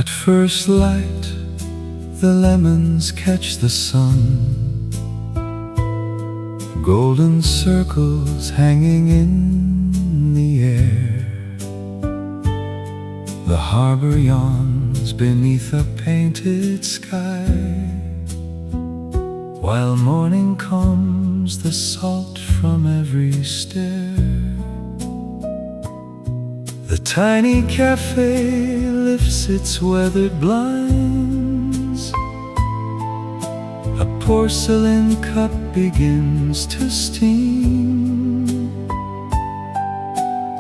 At first light, the lemons catch the sun, golden circles hanging in the air. The harbor yawns beneath a painted sky, while morning comes the salt from every stair. The tiny cafe lifts its weathered blinds, a porcelain cup begins to steam.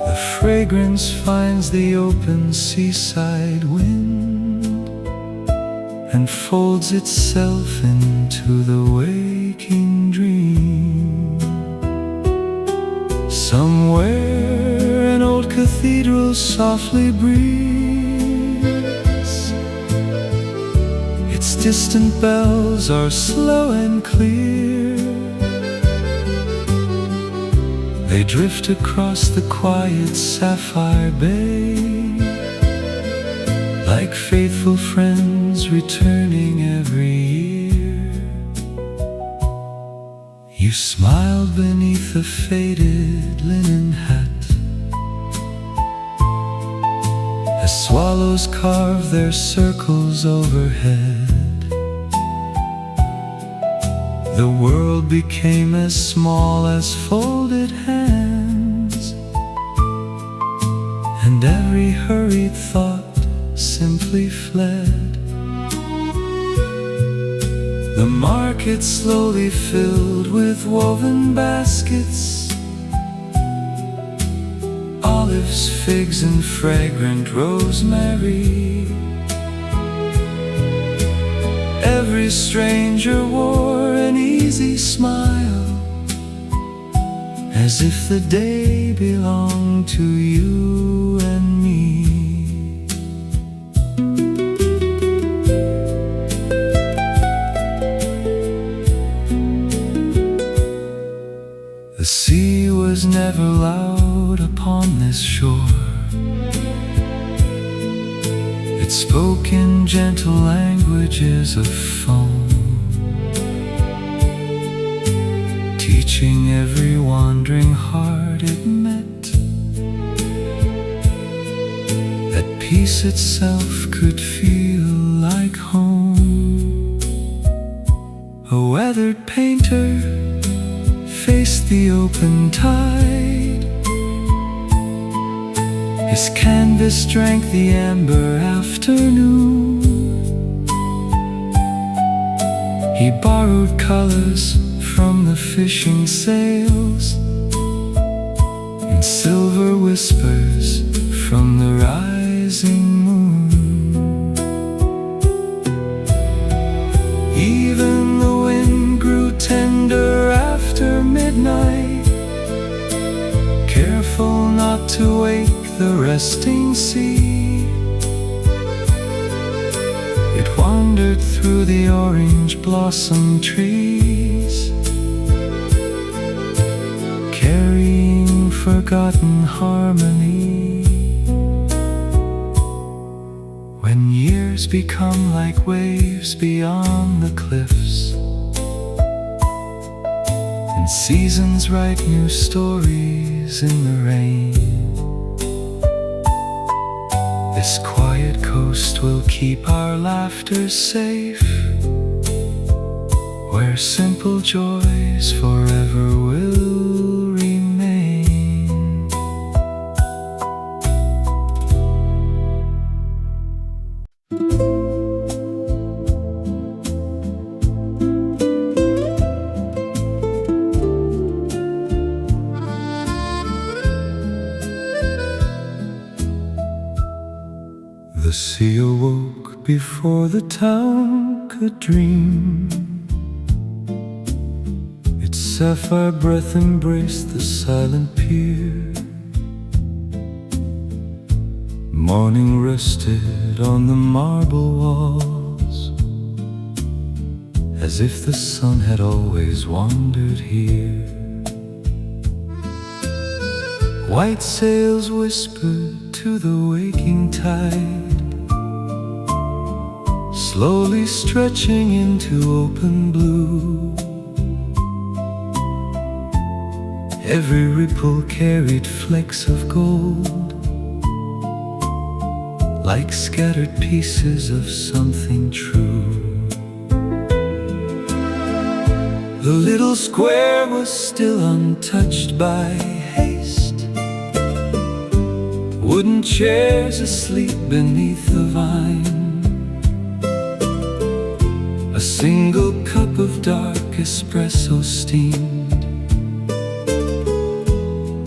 The fragrance finds the open seaside wind and folds itself into the waking dream. Somewhere an old cathedral softly breathes, its distant bells are slow and clear. They drift across the quiet sapphire bay, like faithful friends returning every year. You smiled beneath a faded linen hat, as swallows carve their circles overhead. The world became as small as folded hands, and every hurried thought simply fled. The market slowly filled with woven baskets, olives, figs, and fragrant rosemary. Every stranger wore an easy smile, as if the day belonged to you and me. The sea was never loud upon this shore. It spoke in gentle languages of foam, teaching every wandering heart it met that peace itself could feel like home. A weathered painter faced the open tide, his canvas drank the amber afternoon. He borrowed colors from the fishing sails and silver whispers from the rising moon. Even the wind grew tender after midnight, careful not to wake the resting sea. It wandered through the orange blossom trees, carrying forgotten harmony. When years become like waves beyond the cliffs, and seasons write new stories in the rain, this quiet coast will keep our laughter safe, where simple joys forever will remain. The sea awoke before the town could dream. Its sapphire breath embraced the silent pier. Morning rested on the marble walls, as if the sun had always wandered here. White sails whispered to the waking tide, slowly stretching into open blue. Every ripple carried flecks of gold, like scattered pieces of something true. The little square was still untouched by haste, wooden chairs asleep beneath the vine, a single cup of dark espresso steamed,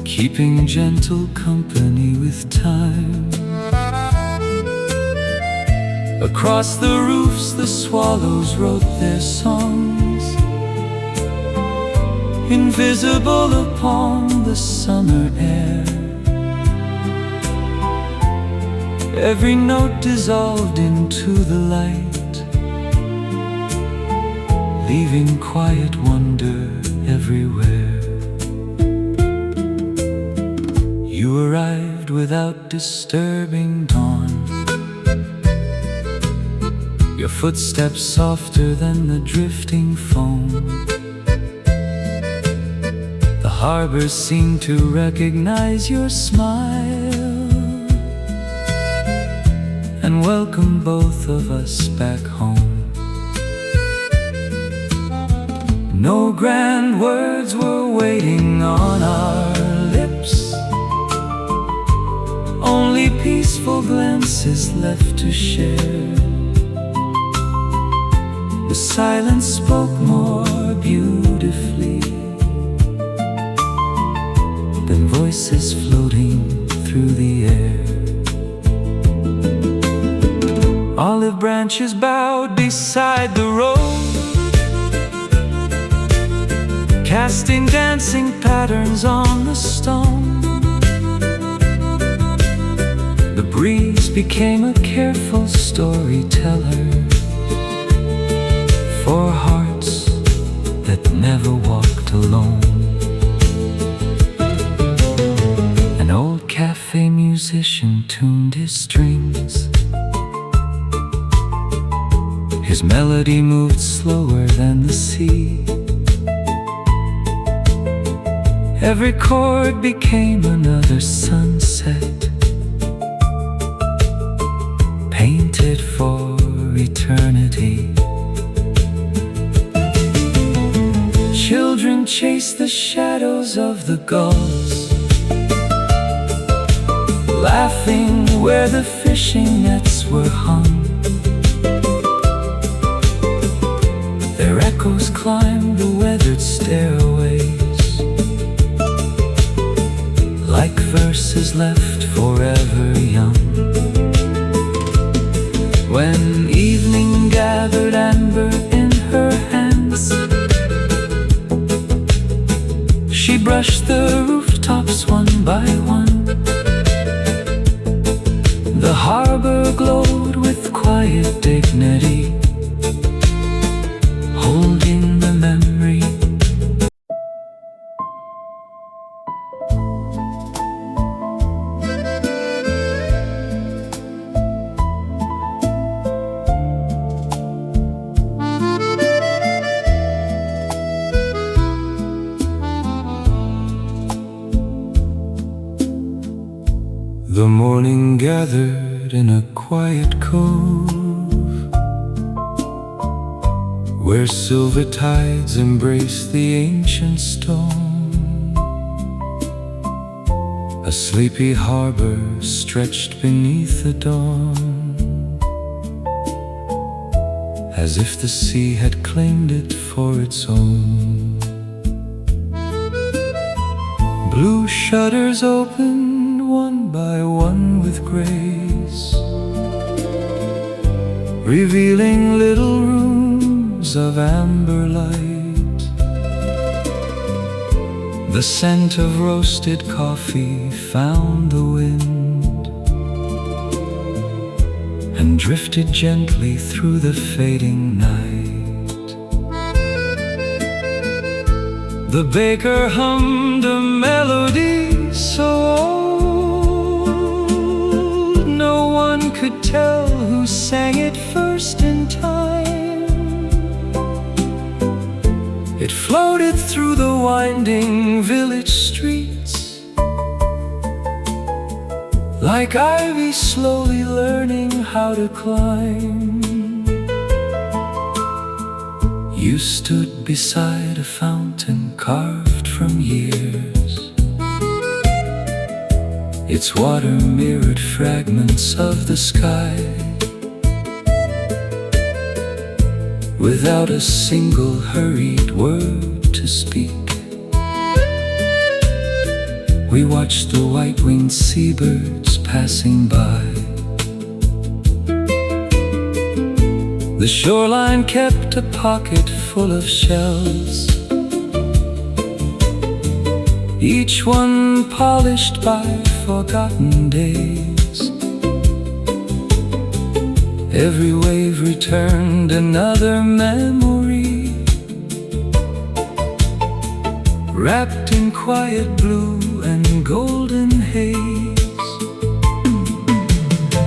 keeping gentle company with time. Across the roofs the swallows wrote their songs, invisible upon the summer air. Every note dissolved into the light, leaving quiet wonder everywhere. You arrived without disturbing dawn, your footsteps softer than the drifting foam. The harbor seemed to recognize your smile and welcome both of us back home. No grand words were waiting on our lips, only peaceful glances left to share. The silence spoke more beautifully than voices floating through the air. Olive branches bowed beside the road, casting dancing patterns on the stone. The breeze became a careful storyteller for hearts that never walked alone. An old cafe musician tuned his strings, his melody moved slower than the sea. Every chord became another sunset, painted for eternity. Children chased the shadows of the gulls, laughing where the fishing nets were hung. Their echoes climbed the weathered stairways, like verses left forever young. When evening gathered amber in her hands, she brushed the rooftops one by one. The harbor glowed with quiet dignity, holding the memory. The morning gathered in a quiet cove, where silver tides embrace the ancient stone. A sleepy harbor stretched beneath the dawn, as if the sea had claimed it for its own. Blue shutters opened one by one with grace, revealing little rooms of amber light. The scent of roasted coffee found the wind and drifted gently through the fading night. The baker hummed a melody so old, no one could tell who sang it first in time. winding village streets, like ivy slowly learning how to climb. You stood beside a fountain carved from years. Its water mirrored fragments of the sky. Without a single hurried word to speak, we watched the white-winged seabirds passing by. The shoreline kept a pocket full of shells, each one polished by forgotten days. Every wave returned another memory, wrapped in quiet blue and golden haze.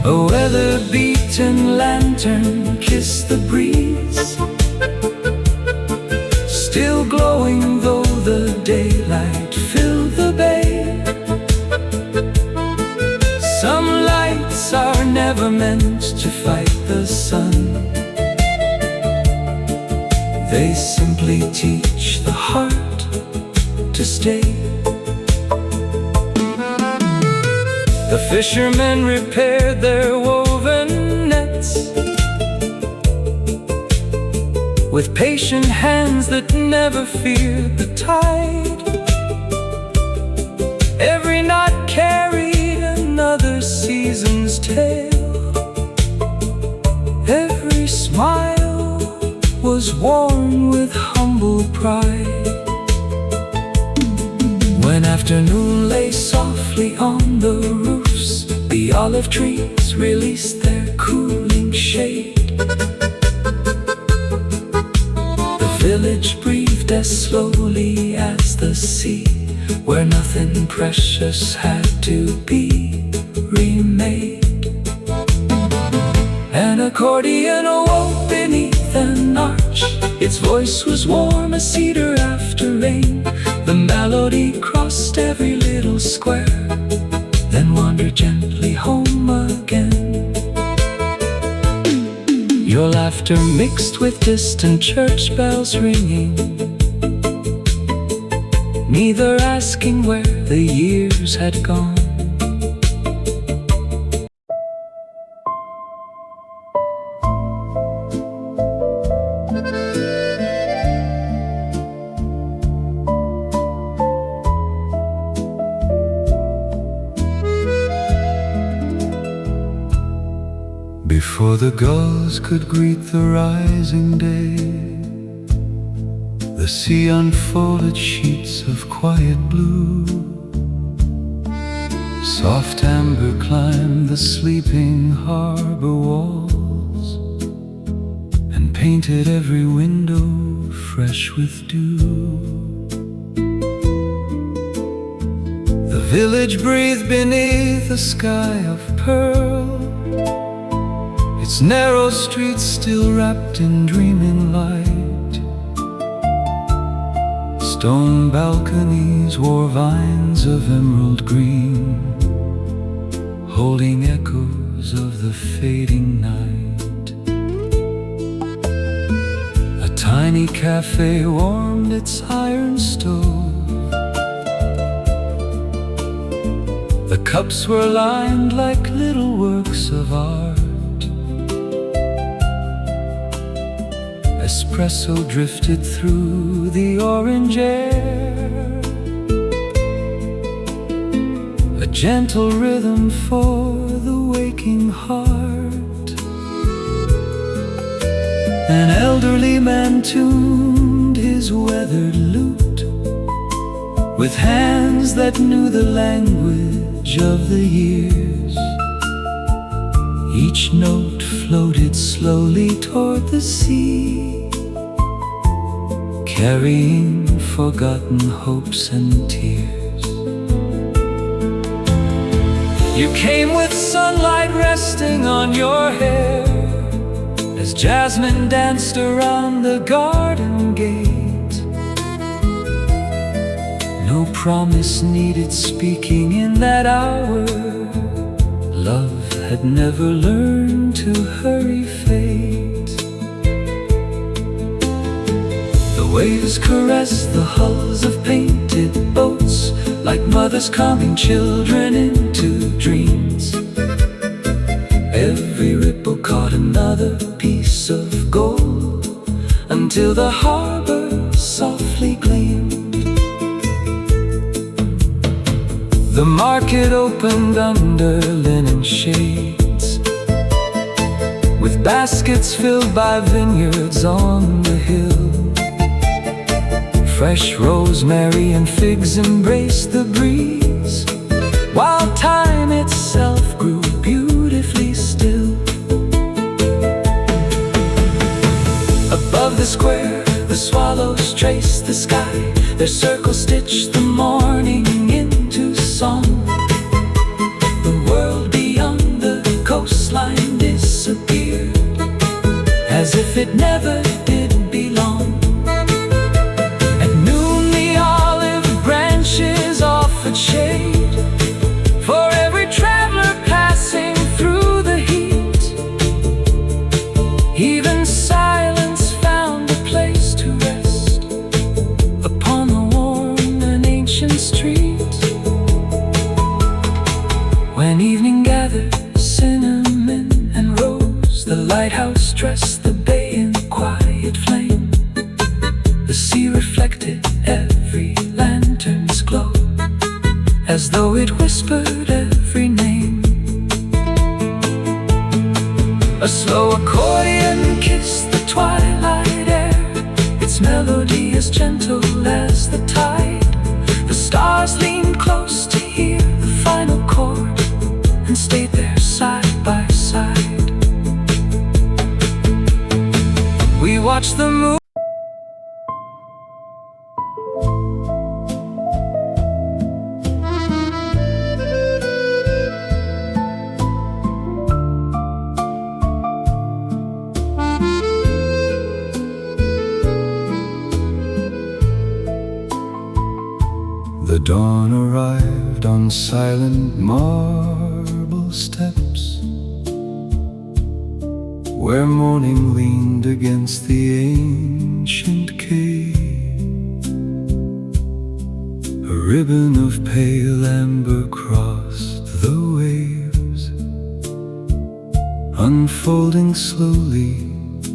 A weather-beaten lantern kissed the breeze, still glowing though the daylight filled the bay. Some lights are never meant to fight the sun. They simply teach the heart to stay. The fishermen repaired their woven nets with patient hands that never feared the tide. Every knot carried another season's tale. Every smile was worn with humble pride. When afternoon lay softly on the roofs, the olive trees released their cooling shade. The village breathed as slowly as the sea, where nothing precious had to be remade. An accordion awoke beneath an arch. Its voice was warm as cedar after rain. The melody crossed every little square, then wandered gently home again. Your laughter mixed with distant church bells ringing, neither asking where the years had gone. Before the gulls could greet the rising day, the sea unfolded sheets of quiet blue. Soft amber climbed the sleeping harbor walls and painted every window fresh with dew. The village breathed beneath a sky of pearl, its narrow streets still wrapped in dreaming light. Stone balconies wore vines of emerald green, holding echoes of the fading night. A tiny cafe warmed its iron stove. The cups were lined like little works of art. Espresso drifted through the orange air, a gentle rhythm for the waking heart. An elderly man tuned his weathered lute with hands that knew the language of the years. Each note floated slowly toward the sea, carrying forgotten hopes and tears. You came with sunlight resting on your hair, as jasmine danced around the garden gate. promise needed speaking in that hour. Love had never learned to hurry fate. The waves caressed the hulls of painted boats, like mothers calming children into dreams. Every ripple caught another piece of gold, until the harbor softly gleamed. The market opened under linen shades, with baskets filled by vineyards on the hill. Fresh rosemary and figs embraced the breeze, while time itself grew beautifully still. Above the square, the swallows traced the sky. Their circles stitched the morning into song. The world beyond the coastline disappeared, as if it never did belong. At noon the olive branches offered shade for every traveler passing through the heat. Even silence found a place to rest upon a worn and ancient street. When evening gathered cinnamon and rose, the lighthouse dressed the bay in quiet flame. The sea reflected every lantern's glow, as though it whispered every name. A slow accordion kissed the twilight air, its melody as gentle as the tide. The stars leaned close to hear the final chord, and stayed there side by side. We watched the moon. The dawn arrived on silent marble steps, where morning leaned against the ancient quay. A ribbon of pale amber crossed the waves, unfolding slowly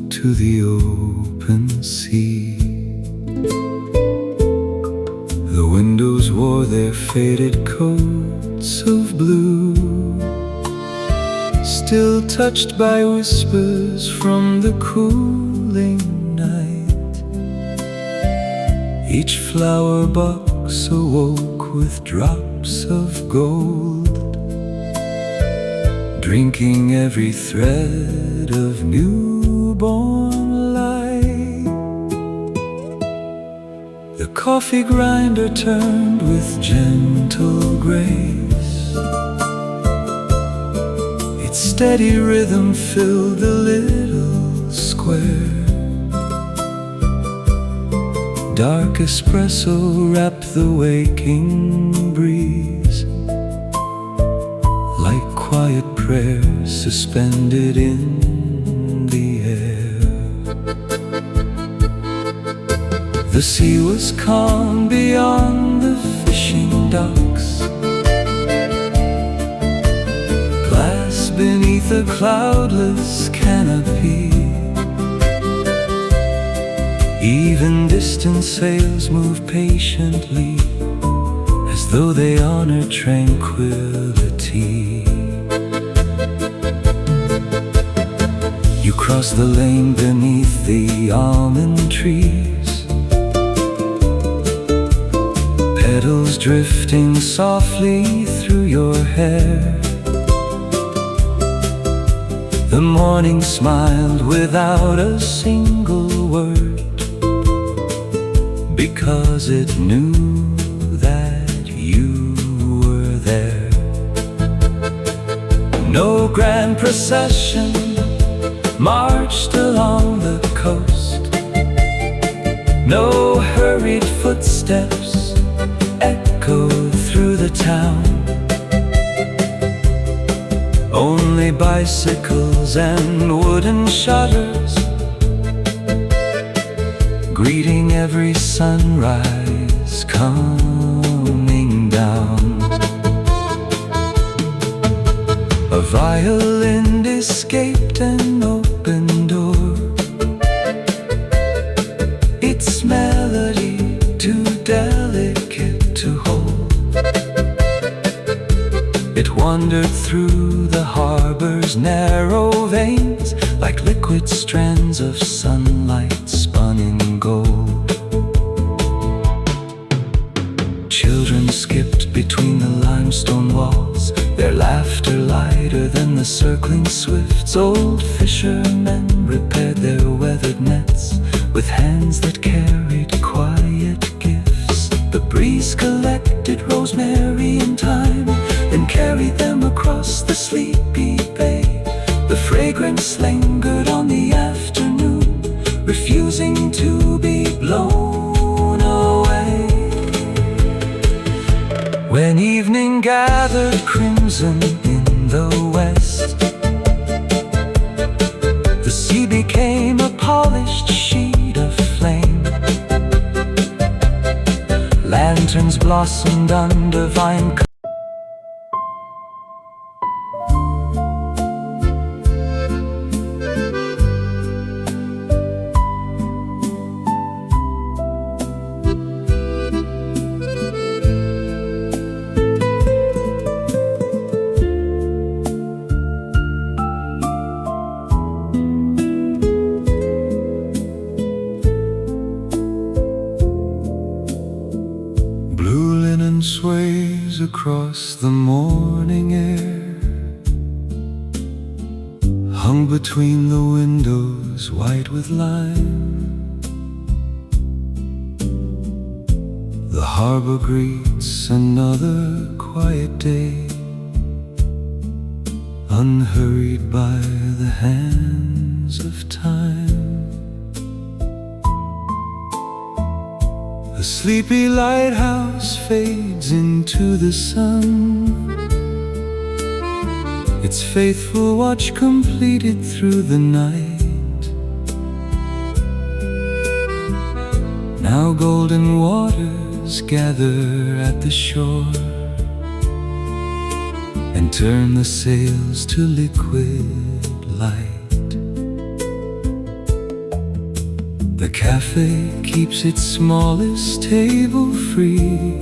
to the open sea. The windows wore their faded coats of blue, still touched by whispers from the cooling night. Each flower box awoke with drops of gold, drinking every thread of newborn light. The coffee grinder turned with gentle grace, its steady rhythm filled the little square. Dark espresso wrapped the waking breeze, like quiet prayers suspended in the air. The sea was calm beyond the fishing docks, glass beneath a cloudless canopy. Even distant sails moved patiently, as though they honored tranquility. You crossed the lane beneath the almond trees, petals drifting softly through your hair. The morning smiled without a single word, because it knew that you were there. No grand procession marched along the coast, no hurried footsteps echoed echoed through the town. Only bicycles and wooden shutters, greeting every sunrise coming down. A violin escaped an open door, its melody too delicate to hold. It wandered through the harbor's narrow veins, like liquid strands of sunlight spun in gold. Children skipped between the limestone walls, their laughter lighter than the circling swifts. Old fishermen repaired their weathered nets with hands that carried quiet gifts. The breeze collected rosemary and thyme, then carried them across the sleepy bay. The fragrance lingered on the afternoon, refusing to be blown away. When evening gathered crimson in the west, the sea became a polished sheet of flame. Lanterns blossomed under vine. Sways across the morning air, hung between the windows white with lime. The harbor greets another quiet day, unhurried by the hands of time. The sleepy lighthouse fades into the sun, its faithful watch completed through the night. Now golden waters gather at the shore and turn the sails to liquid light. The cafe keeps its smallest table free,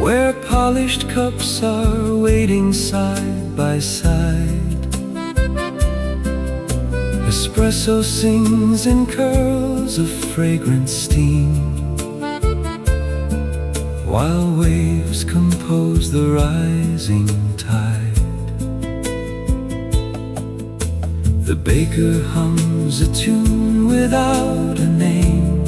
where polished cups are waiting side by side. Espresso sings in curls of fragrant steam, while waves compose the rising tide. The baker hums a tune without a name,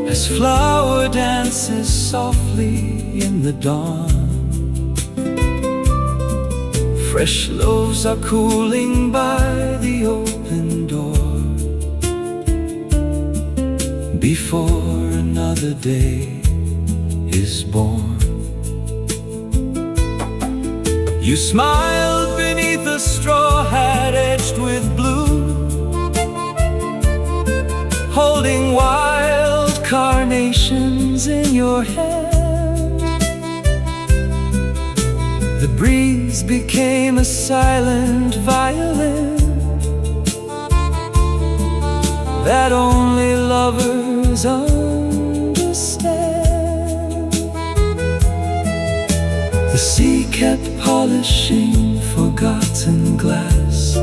as flower dances softly in the dawn. Fresh loaves are cooling by the open door, before another day is born. You smiled beneath a straw hat edged with blue, holding wild carnations in your hand. The breeze became a silent violin that only lovers understand. The sea kept polishing forgotten glass,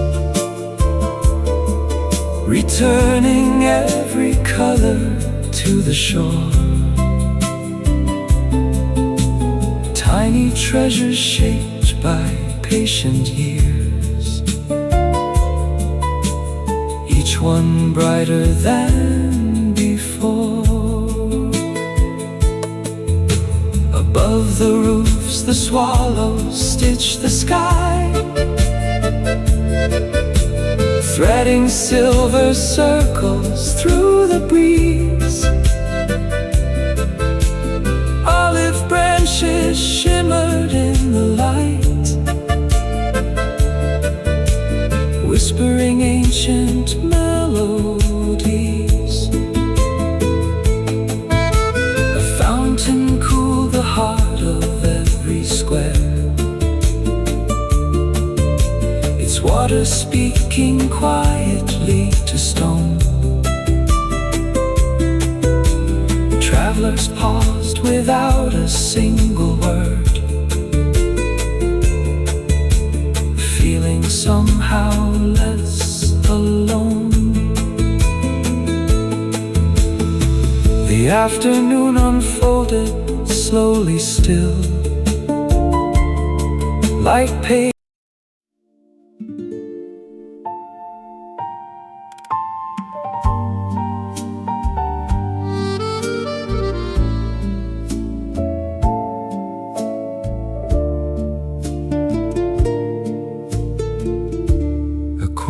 returning every color to the shore. Tiny treasures shaped by patient years, each one brighter than before. Above the roofs the swallows stitch the sky, threading silver circles through the breeze. branches shimmered in the light, whispering ancient melodies. A fountain cooled the heart of every square, its water speaking quietly to stone. Travelers paused without a single word, feeling somehow less alone. The afternoon unfolded slowly still, like pain.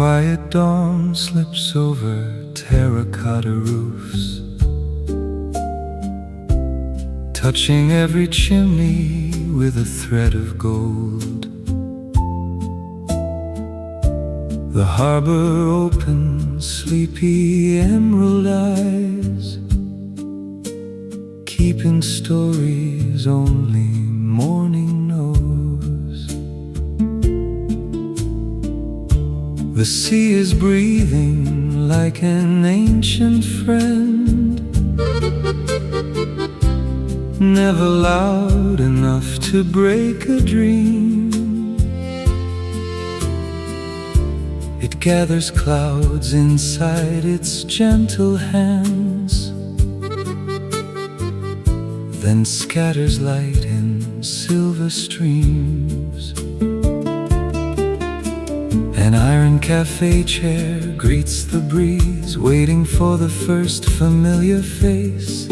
Quiet dawn slips over terracotta roofs, touching every chimney with a thread of gold. The harbor opens sleepy emerald eyes, keeping stories only morning knows. The sea is breathing like an ancient friend, never loud enough to break a dream. It gathers clouds inside its gentle hands, then scatters light in silver streams. An iron cafe chair greets the breeze, waiting for the first familiar face.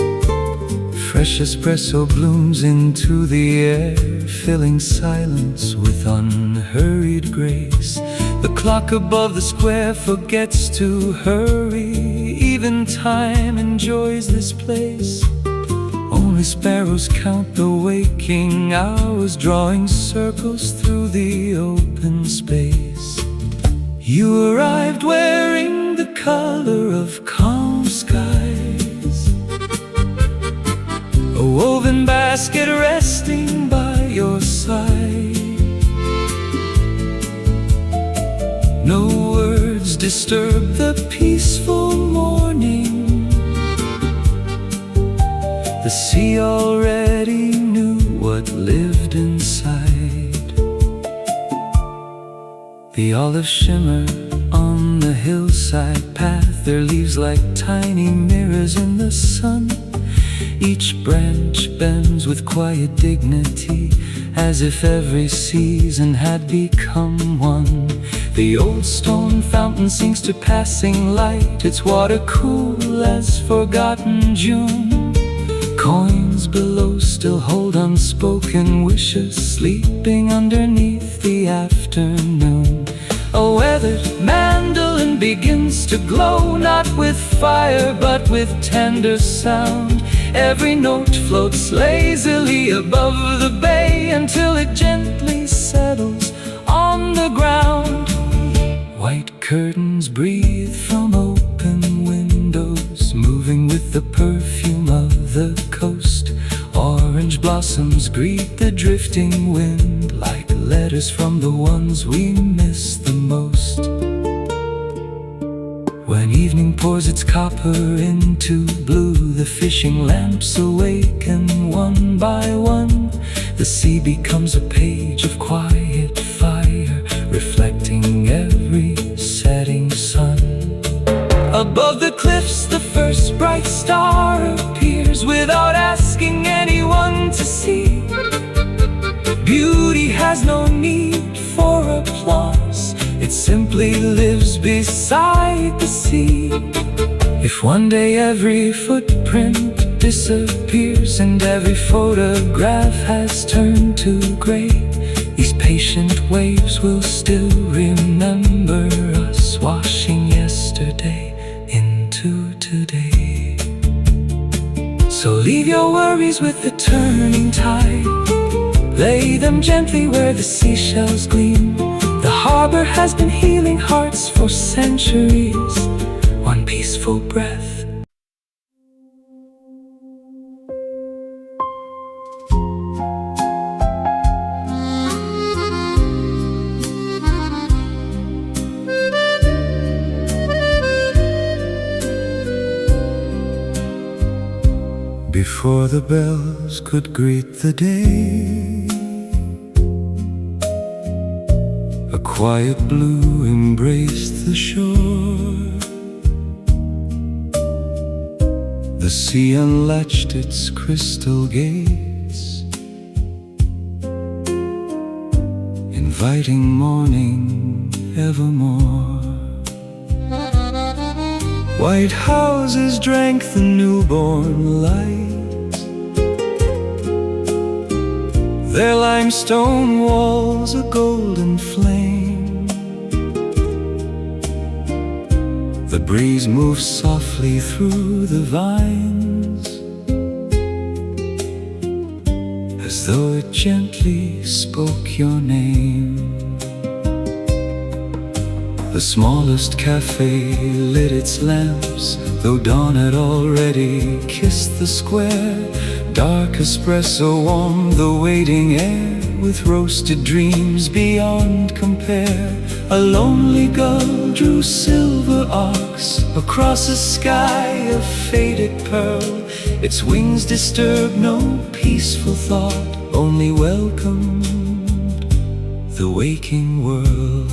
Fresh espresso blooms into the air, filling silence with unhurried grace. The clock above the square forgets to hurry, even time enjoys this place. Only sparrows count the waking hours, drawing circles through the open space. You arrived wearing the color of calm skies, a woven basket resting by your side. No words disturb the peaceful morning. The sea already knew what lived inside. The olives shimmer on the hillside path, their leaves like tiny mirrors in the sun. Each branch bends with quiet dignity, as if every season had become one. The old stone fountain sinks to passing light, its water cool as forgotten June. Coins below still hold unspoken wishes, sleeping underneath the afternoon. A weathered mandolin begins to glow, not with fire but with tender sound. Every note floats lazily above the bay until it gently settles on the ground. White curtains breathe from open windows, moving with the perfume of the coast. Orange blossoms greet the drifting wind, like letters from the ones we miss the most. When evening pours its copper into blue, the fishing lamps awaken one by one. The sea becomes a page of quiet fire, reflecting every setting sun. Above the cliffs the first bright star appears, without asking anyone to see. Beauty has no need for applause, it simply lives beside the sea. If one day every footprint disappears and every photograph has turned to gray, these patient waves will still remember us, washing yesterday into today. So leave your worries with the turning tide, Lay them gently where the seashells gleam. The harbor has been healing hearts for centuries. One peaceful breath. Before the bells could greet the day, a quiet blue embraced the shore. The sea unlatched its crystal gates, inviting morning evermore. White houses drank the newborn light, their limestone walls a golden flame. The breeze moved softly through the vines, as though it gently spoke your name. The smallest cafe lit its lamps, though dawn had already kissed the square. Dark espresso warmed the waiting air with roasted dreams beyond compare. A lonely gull drew silver arcs across a sky of faded pearl. Its wings disturbed no peaceful thought, only welcomed the waking world.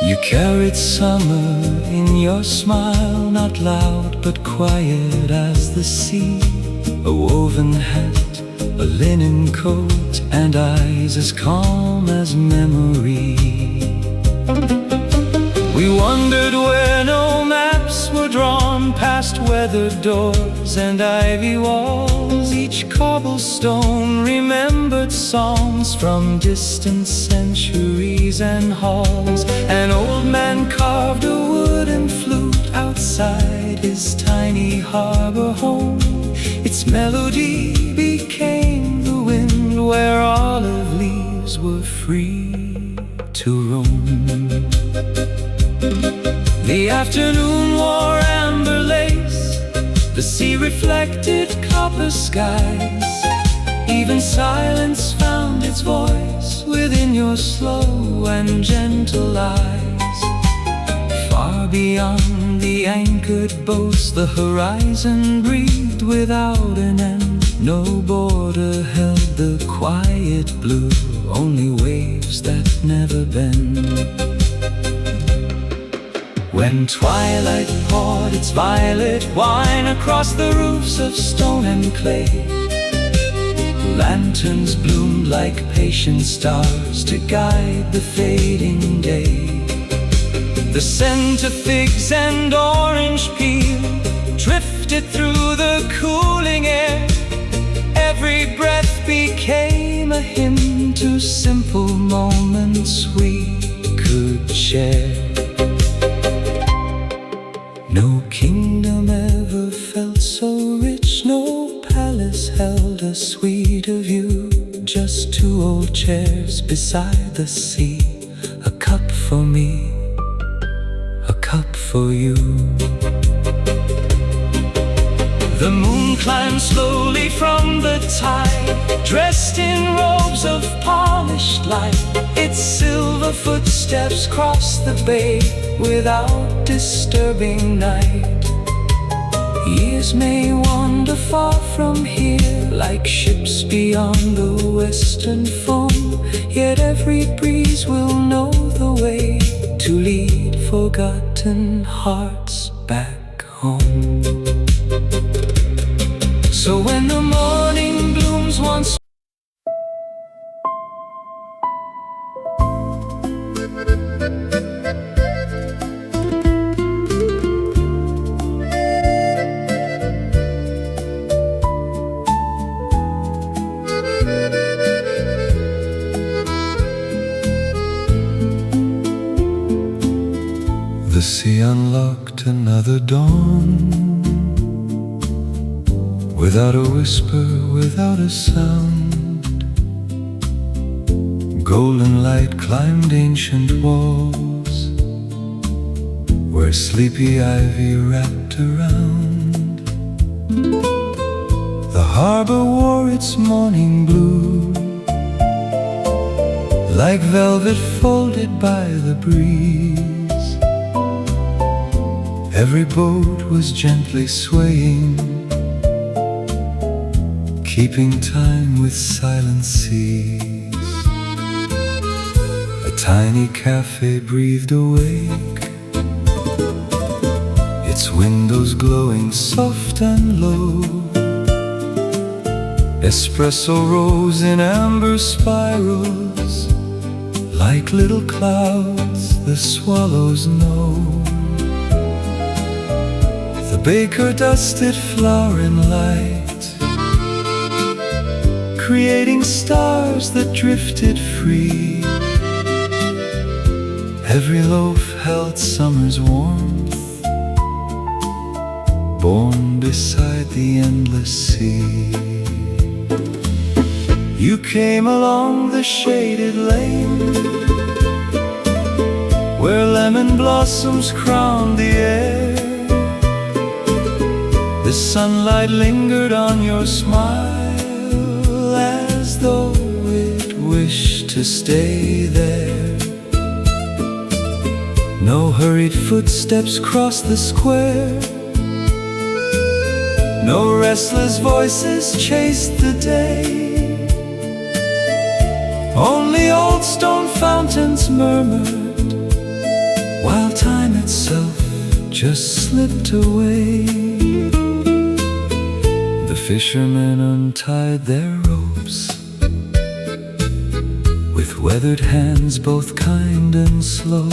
You carried summer in your smile, not loud but quiet as the sea. A woven hat, a linen coat, and eyes as calm as memory. We wandered where no maps were drawn, past weathered doors and ivy walls. Each cobblestone remembered songs from distant centuries and halls. An old man carved a wooden flute outside his tiny harbor home. Its melody became the wind where olive leaves were free to roam. The afternoon wore amber lace, the sea reflected copper skies. Even silence found its voice within your slow and gentle eyes. Far beyond the anchored boats, the horizon breathed without an end. No border held the quiet blue, only waves that never bend. When twilight poured its violet wine across the roofs of stone and clay, lanterns bloomed like patient stars to guide the fading day. The scent of figs and orange peel drifted through the cooling air. Every breath became a hymn to simple moments we could share. No kingdom ever felt so rich, no palace held a sweeter view. Just two old chairs beside the sea, a cup for me, a cup for you. The moon climbed slowly from the tide, dressed in robes of polished light. Its silver footsteps crossed the bay without disturbing night. Years may wander far from here, like ships beyond the western foam, yet every breeze will know the way to lead forgotten hearts back home. So when the morning blooms once the sea unlocked another dawn, Without a whisper, without a sound, golden light climbed ancient walls, where sleepy ivy wrapped around. The harbor wore its morning blue, like velvet folded by the breeze. Every boat was gently swaying, keeping time with silent seas. A tiny cafe breathed awake, its windows glowing soft and low. Espresso rose in amber spirals, like little clouds the swallows know. The baker dusted flour in light, creating stars that drifted free. Every loaf held summer's warmth, born beside the endless sea. You came along the shaded lane, where lemon blossoms crowned the air. The sunlight lingered on your smile, as though it wished to stay there. No hurried footsteps crossed the square, no restless voices chased the day. Only old stone fountains murmured, while time itself just slipped away. The fishermen untied their ropes, with weathered hands both kind and slow.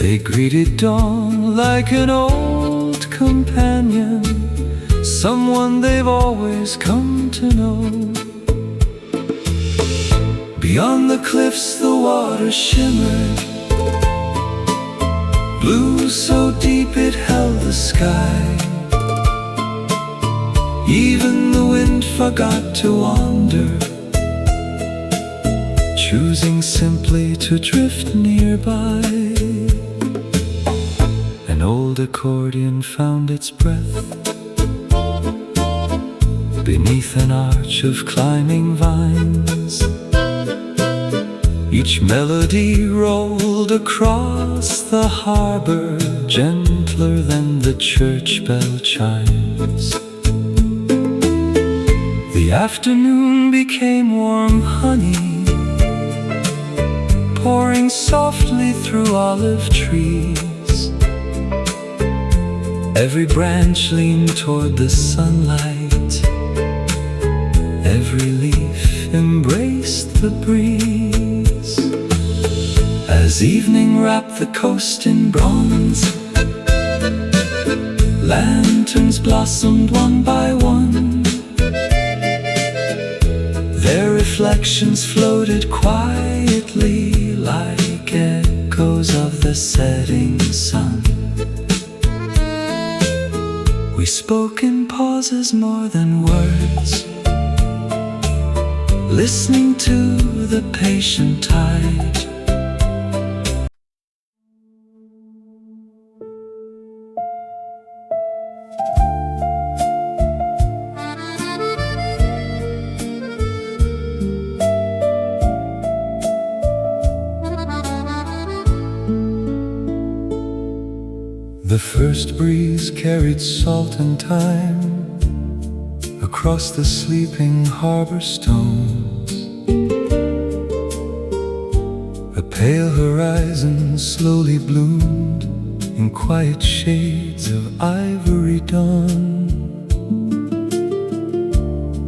They greeted dawn like an old companion, someone they've always come to know. Beyond the cliffs the water shimmered, blue so deep it held the sky. Even the wind forgot to wander, choosing simply to drift nearby. An old accordion found its breath beneath an arch of climbing vines. Each melody rolled across the harbor, gentler than the church bell chimes. The afternoon became warm honey, pouring softly through olive trees. Every branch leaned toward the sunlight, every leaf embraced the breeze. As evening wrapped the coast in bronze, lanterns blossomed one by one. Their reflections floated quietly like echoes of the setting sun. We spoke in pauses more than words, listening to the patient tide. The first breeze carried salt and thyme across the sleeping harbor stones. A pale horizon slowly bloomed in quiet shades of ivory dawn.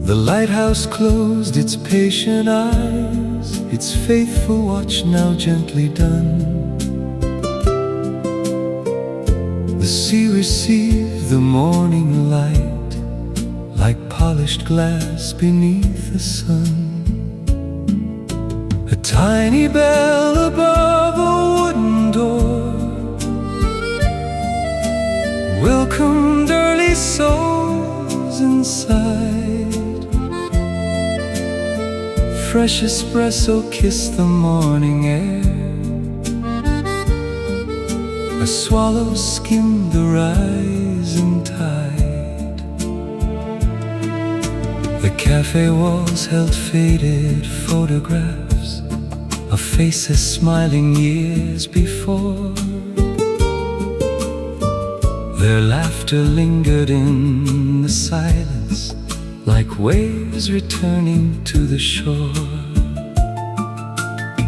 The lighthouse closed its patient eyes, its faithful watch now gently done. The sea received the morning light like polished glass beneath the sun. A tiny bell above a wooden door welcomed early souls. inside. Fresh espresso kissed the morning air. A swallow skimmed the rising tide. The cafe walls held faded photographs of faces smiling years before. Their laughter lingered in the silence, like waves returning to the shore.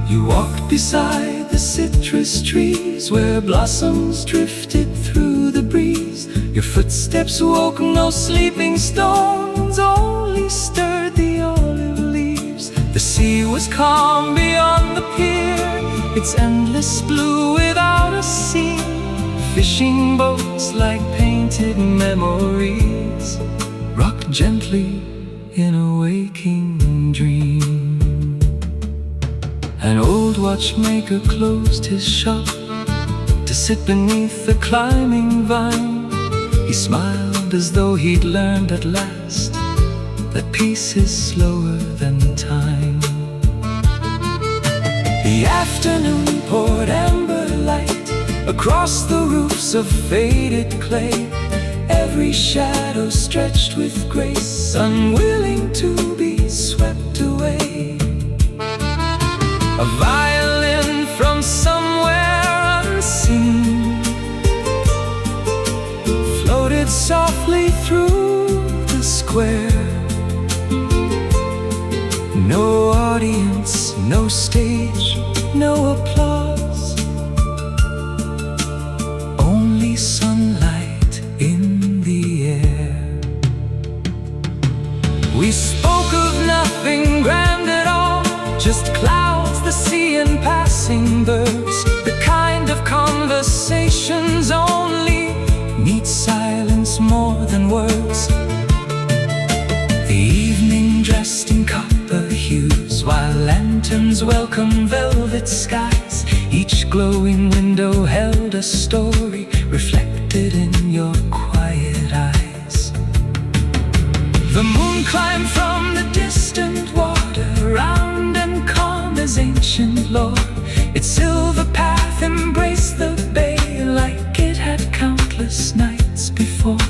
You walked beside the citrus trees where blossoms drifted through the breeze. Your footsteps woke no sleeping stones, only stirred the olive leaves. The sea was calm beyond the pier, its endless blue without a seam. Fishing boats like painted memories rocked gently in a waking dream. An old watchmaker closed his shop to sit beneath the climbing vine. He smiled as though he'd learned at last that peace is slower than time. The afternoon poured amber light across the roofs of faded clay. Every shadow stretched with grace, unwilling to be swept away. A violin from somewhere unseen floated softly through the square. No audience, no stage, no applause, only sunlight in the air. We spoke of nothing grand at all, just clouds, the sea, and passing birds. The kind of conversations only need silence more than words. The evening dressed in copper hues, while lanterns welcome velvet skies. Each glowing window held a story reflected in your quiet eyes. The moon climbed from the distant water, round and calm as ancient lore. Its silver path embraced the bay like it had countless nights before.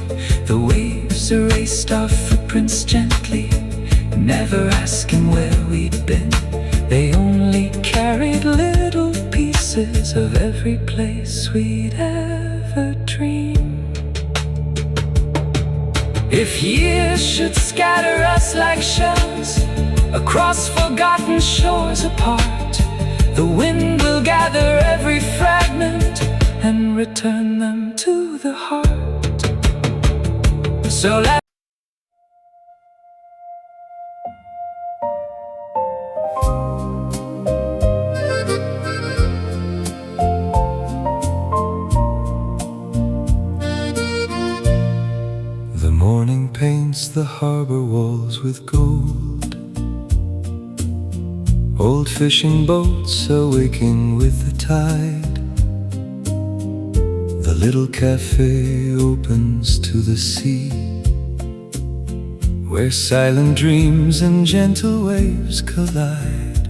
The waves erased our footprints gently, never asking where we'd been. They only carried little pieces of every place we'd ever dreamed. If years should scatter us like shells across forgotten shores apart, the wind will gather every fragment and return them to the heart. So let the morning paints the harbor walls with gold. Old fishing boats are waking with the tide. The little cafe opens to the sea, where silent dreams and gentle waves collide.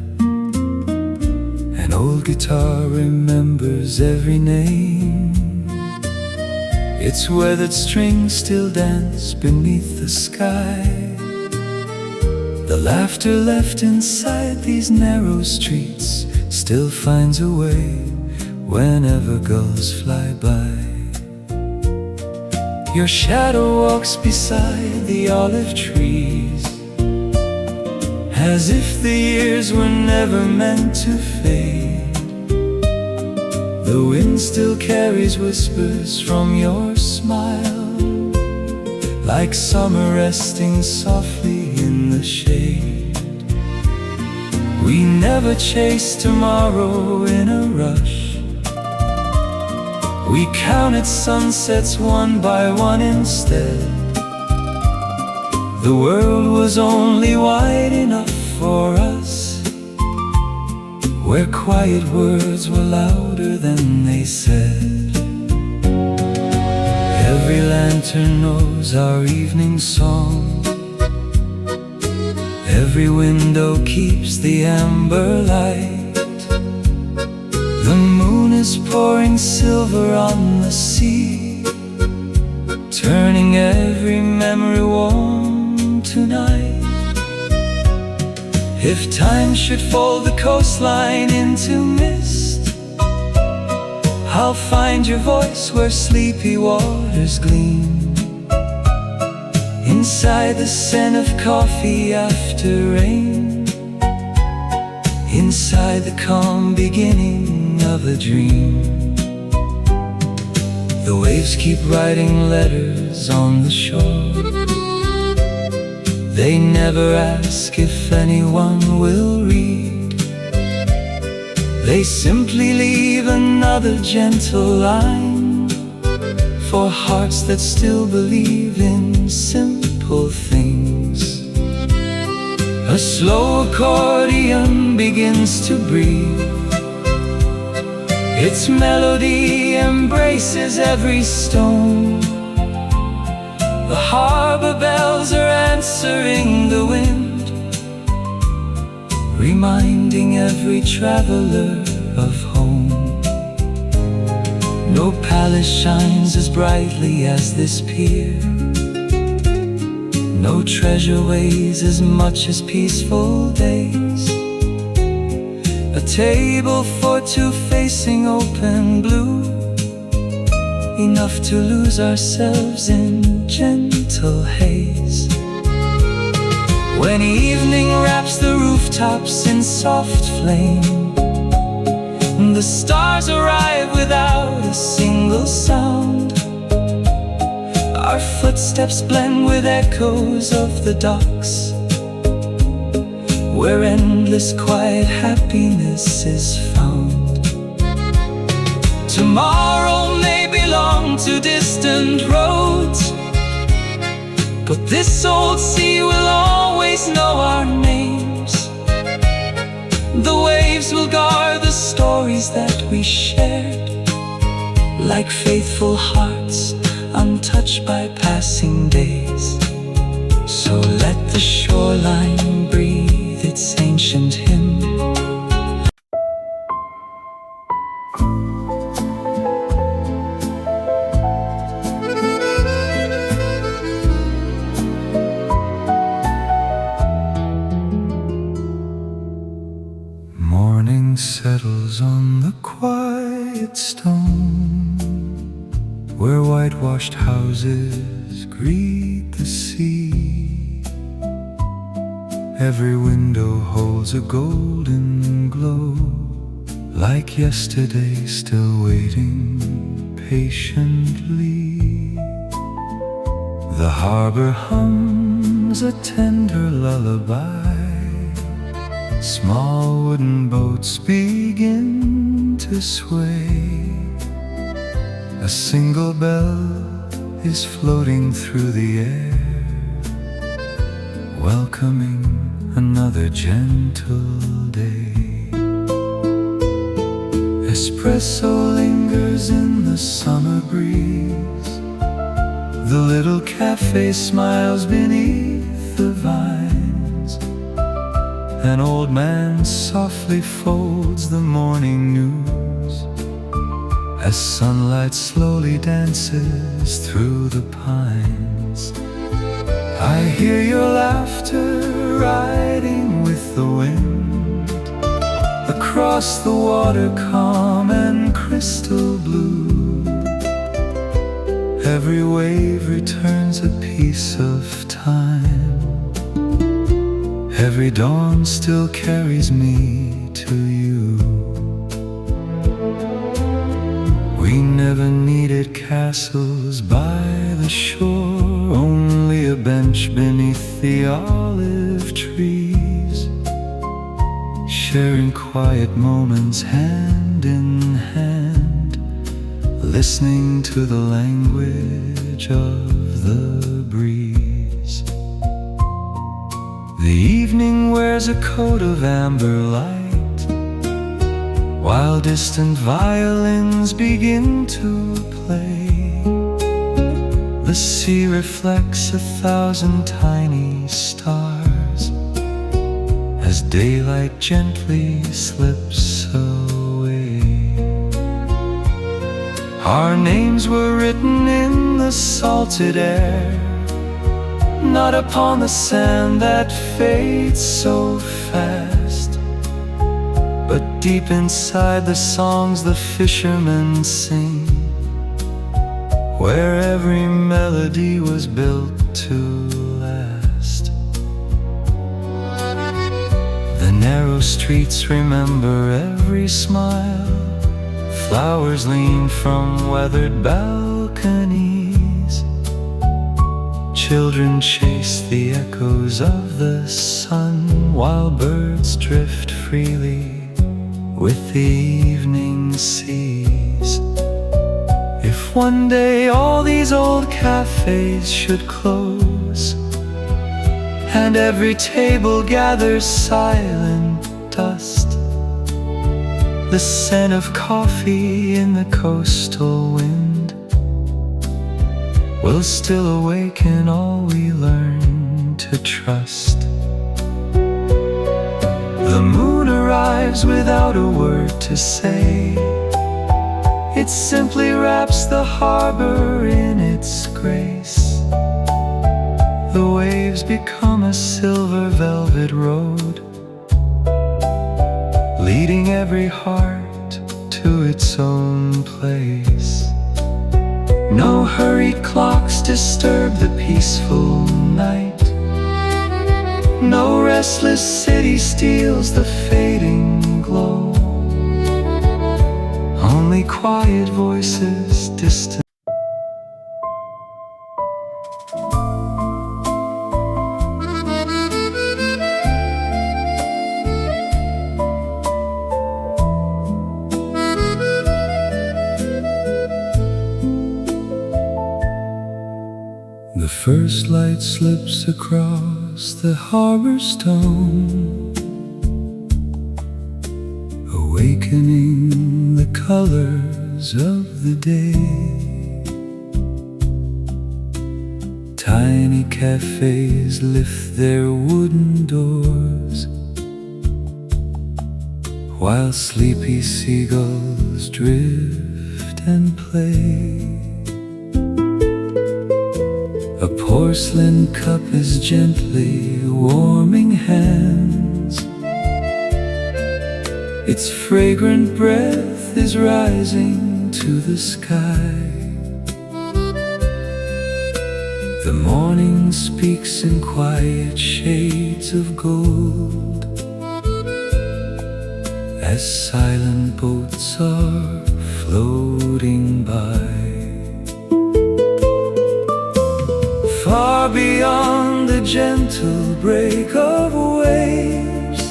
An old guitar remembers every name. Its weathered strings still dance beneath the sky. The laughter left inside these narrow streets still finds a way whenever gulls fly by. Your shadow walks beside the olive trees, as if the years were never meant to fade. The wind still carries whispers from your smile, like summer resting softly in the shade. We never chase tomorrow in a rush. We counted sunsets one by one instead. The world was only wide enough for us, where quiet words were louder than they said. Every lantern knows our evening song, Every window keeps the amber light. The moon is pouring silver on the sea, turning every memory warm tonight. If time should fold the coastline into mist, I'll find your voice where sleepy waters gleam, inside the scent of coffee after rain, inside the calm beginning of a dream. The waves keep writing letters on the shore. They never ask if anyone will read. They simply leave another gentle line for hearts that still believe in simple things. A slow accordion begins to breathe. Its melody embraces every stone. The harbor bells are answering the wind, reminding every traveler of home. No palace shines as brightly as this pier. No treasure weighs as much as peaceful days. A table for two facing open blue, enough to lose ourselves in gentle haze. When evening wraps the rooftops in soft flame, the stars arrive without a single sound. Our footsteps blend with echoes of the docks, where endless quiet happiness is found. Tomorrow may belong to distant roads, but this old sea will always know our names. The waves will guard the stories that we shared, like faithful hearts untouched by passing days. So let the shoreline breathe its ancient hymn. Morning settles on the quiet stone, where whitewashed houses greet the sea. Every window holds a golden glow, like yesterday still waiting patiently. The harbor hums a tender lullaby. Small wooden boats begin to sway. A single bell is floating through the air, welcoming another gentle day. Espresso lingers in the summer breeze. The little cafe smiles beneath the vines. An old man softly folds the morning news as sunlight slowly dances through the pines. I hear your laughter riding with the wind across the water, calm and crystal blue. Every wave returns a piece of time. Every dawn still carries me to you. We never needed castles by the shore, only a bench beneath the olive trees, sharing quiet moments hand in hand, listening to the language of the breeze. The evening wears a coat of amber light, while distant violins begin to play. The sea reflects 1,000 tiny stars, as daylight gently slips away. Our names were written in the salted air, not upon the sand that fades so fast, but deep inside the songs the fishermen sing, where every melody was built to last. The narrow streets remember every smile, flowers lean from weathered balconies, children chase the echoes of the sun, while birds drift freely with the evening seas. If one day all these old cafes should close, and every table gathers silent dust, the scent of coffee in the coastal wind will still awaken all we learn to trust. The moon arrives without a word to say, it simply wraps the harbor in its grace. The waves become a silver velvet road, leading every heart to its own place. No hurried clocks disturb the peaceful night, no restless city steals the fading glow, only quiet voices distant. The first light slips across the harbor stone, awakening the colors of the day. Tiny cafes lift their wooden doors, while sleepy seagulls drift and play. A porcelain cup is gently warming hands, its fragrant breath is rising to the sky. The morning speaks in quiet shades of gold, as silent boats are floating by. Far beyond the gentle break of waves,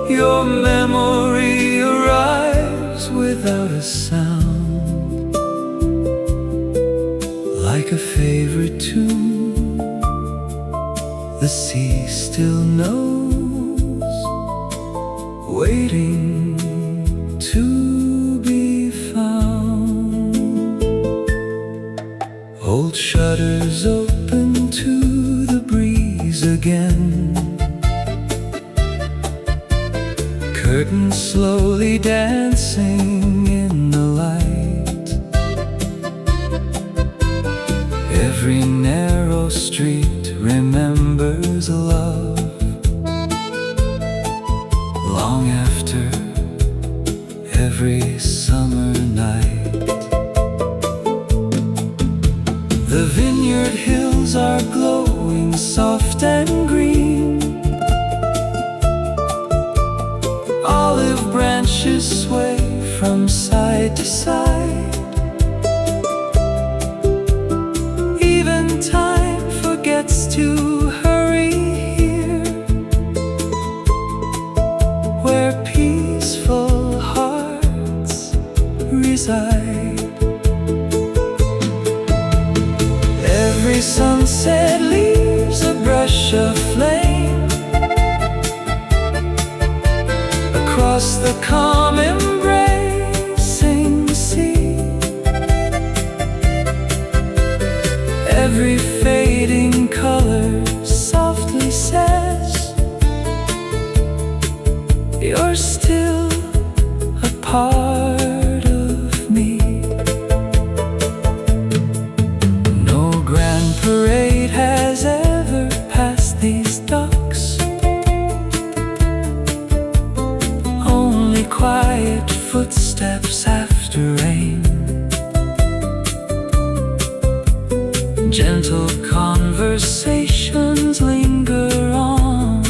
your memory arrives without a sound, like a favorite tune the sea still knows, waiting to be found. Old shutters open to the breeze again, curtains slowly dancing in the light. Every narrow street remembers love, long after every summer night. The vineyard hills are glowing soft and green, olive branches sway from side to side. Even time forgets to hurry here, where peaceful hearts reside. Every sunset leaves a brush of flame across the calm embracing sea. Every fading color softly says, you're still a part of me. No grand parade has ever passed these docks, only quiet footsteps after rain, gentle conversations linger on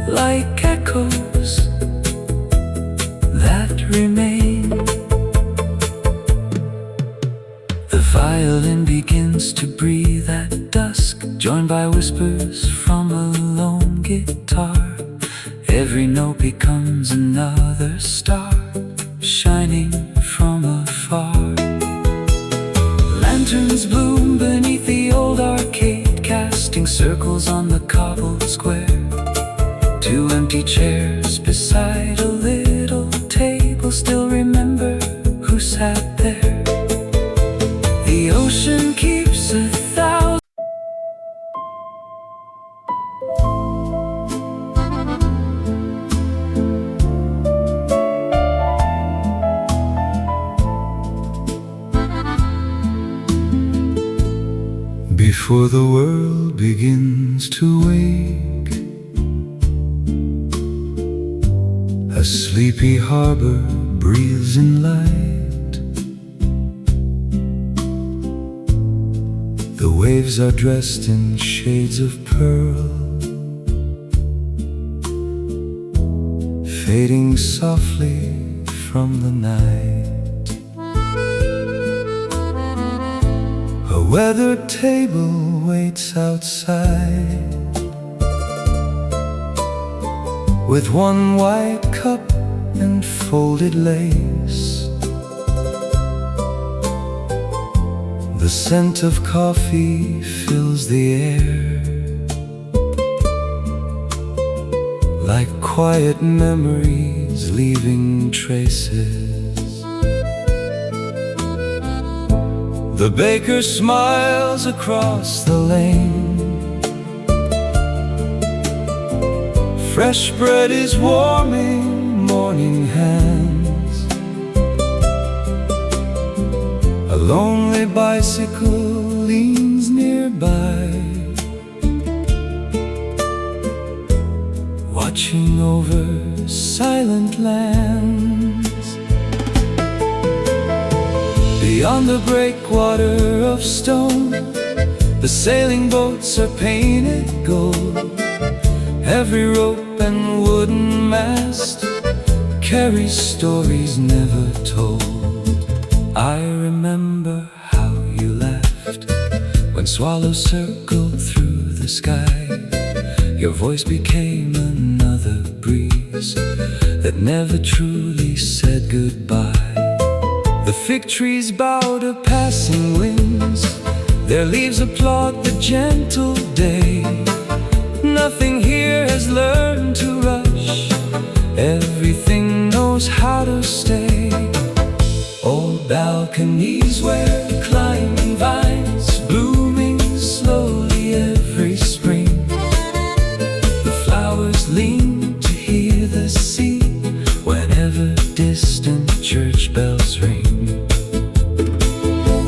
like echoes that remain. The violin begins to breathe at dusk, joined by whispers from a lone guitar. Every note becomes another star, shining from afar. Lanterns bloom beneath the old arcade, casting circles on the cobbled square. Two empty chairs beside a little table still remember who sat there. The ocean keeps 1,000. Before the world begins to wake, a sleepy harbor breathes in light. The waves are dressed in shades of pearl, fading softly from the night. A weathered table waits outside, with one white cup and folded lace. The scent of coffee fills the air, like quiet memories leaving traces. The baker smiles across the lane. Fresh bread is warming morning hands. A lonely bicycle leans nearby, watching over silent lands. Beyond the breakwater of stone, the sailing boats are painted gold. Every rope and wooden mast carries stories never told. I remember how you laughed when swallows circled through the sky. Your voice became another breeze that never truly said goodbye. The fig trees bow to passing winds, their leaves applaud the gentle day. Nothing here has learned to rush, everything knows how to stay. Old balconies where climbing vines blooming slowly every spring. The flowers lean to hear the sea whenever distant church bells ring.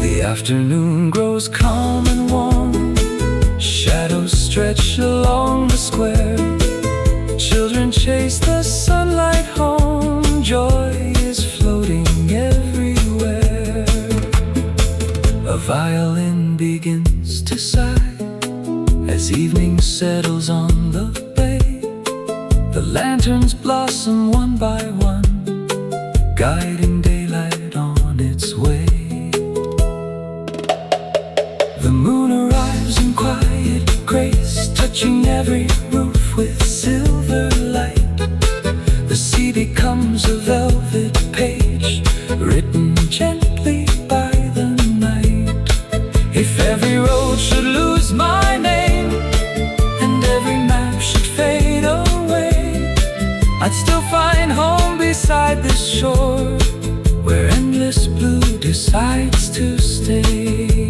The afternoon grows calm and warm, shadows stretch along the square. Children chase the sunlight home, joy is floating everywhere. A violin begins to sigh as evening settles on the bay. The lanterns blossom one by one, guiding daylight on its way. The moon arrives in quiet grace, touching every roof with silver light. The sea becomes a velvet page, written gently by the night. If every road should lose my name, and every map should fade away, I'd still find home beside this shore, where endless blue decides to stay.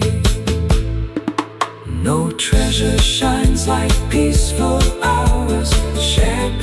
No treasure shines like peaceful hours shared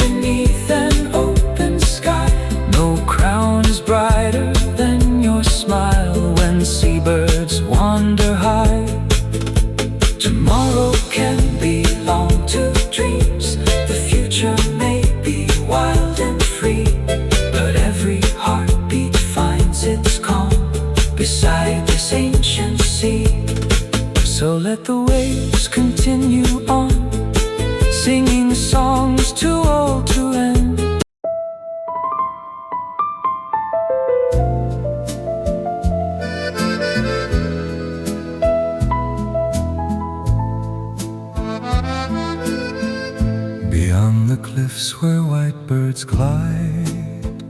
the cliffs where white birds glide,